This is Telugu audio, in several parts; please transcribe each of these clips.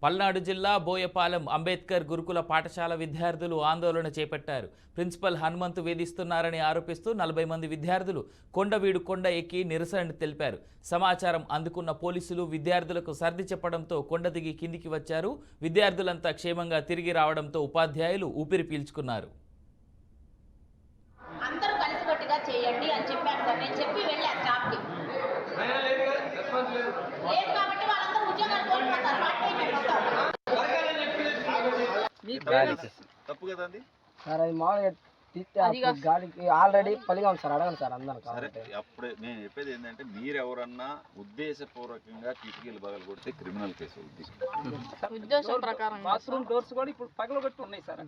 పల్నాడు జిల్లా బోయపాలెం అంబేద్కర్ గురుకుల పాఠశాల విద్యార్థులు ఆందోళన చేపట్టారు. ప్రిన్సిపల్ హనుమంతు వేధిస్తున్నారని ఆరోపిస్తూ 40 మంది విద్యార్థులు కొండవీడు కొండ ఎక్కి నిరసన తెలిపారు. సమాచారం అందుకున్న పోలీసులు విద్యార్థులకు సర్ది చెప్పడంతో కొండ దిగి కిందికి వచ్చారు. విద్యార్థులంతా క్షేమంగా తిరిగి రావడంతో ఉపాధ్యాయులు ఊపిరి పీల్చుకున్నారు. అందరూ కలిసికట్టుగా చేయండి అని చెప్పాను సార్. నేను చెప్పి వెళ్ళా స్టాఫ్కి. లేదు కాబట్టి వాళ్ళందరూ ఉద్యోగాలు కోల్పోతారు. తప్పు కదండి సార్. అది మామూలుగా తీస్తే గాడికి ఆల్రెడీ పలిగా ఉంది సార్. అడగండి సార్ అందరూ. అప్పుడే నేను చెప్పేది ఏంటంటే మీరు ఎవరన్నా ఉద్దేశపూర్వకంగా కిటికీలు పగలు కొడితే క్రిమినల్ కేసు అవుతుంది. ఉద్దేశం ప్రకారం బాత్రూమ్ డోర్స్ కూడా ఇప్పుడు పగలగొట్టి ఉన్నాయి సార్.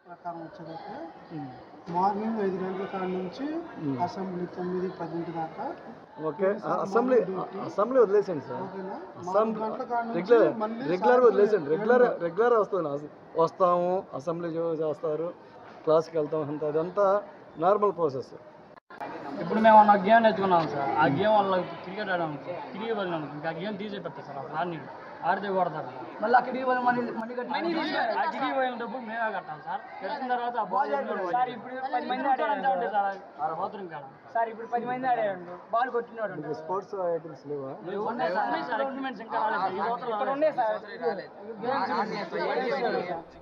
ప్రకారం వచ్చేదైతే మార్నింగ్ 5 గంటల కాడ నుంచి అసెంబ్లీ 9-10 దాకా. ఓకే, అసెంబ్లీ వదిలేసండి సార్. రెగ్యులర్ వదిలేసండి. రెగ్యులర్ వస్తాము, అసెంబ్లీ చేస్తారు, క్లాస్కి వెళ్తాం, అంత అదంతా నార్మల్ ప్రాసెస్. ఇప్పుడు మేము అన్న గేమ్ నేర్చుకున్నాం సార్. ఆ గేమ్ వల్ల క్రికెట్ ఆడాము సార్. తిరిగి వెళ్ళినాము. ఇంకా గేమ్ తీసే పెడతారు సార్. ఆడిని ఆడితే కొడతారు. మళ్ళీ ఆ కిటికీ పోయిన ఆ కిటికీ పోయిన డబ్బు మేమే కట్టాలి సార్. కట్టిన తర్వాత సార్ ఇప్పుడు 10 మంది ఆడారు సార్. బాత్రూమ్ కాడ సార్ ఇప్పుడు 10 మంది ఆడారు. బాల్ కొట్టినాడు. స్పోర్ట్స్ ఐటమ్స్ లేవా? ఉన్నాయి సార్. ఎక్విప్మెంట్స్ ఇంకా రాలేదు. ఇక్కడ ఉన్నాయి సార్.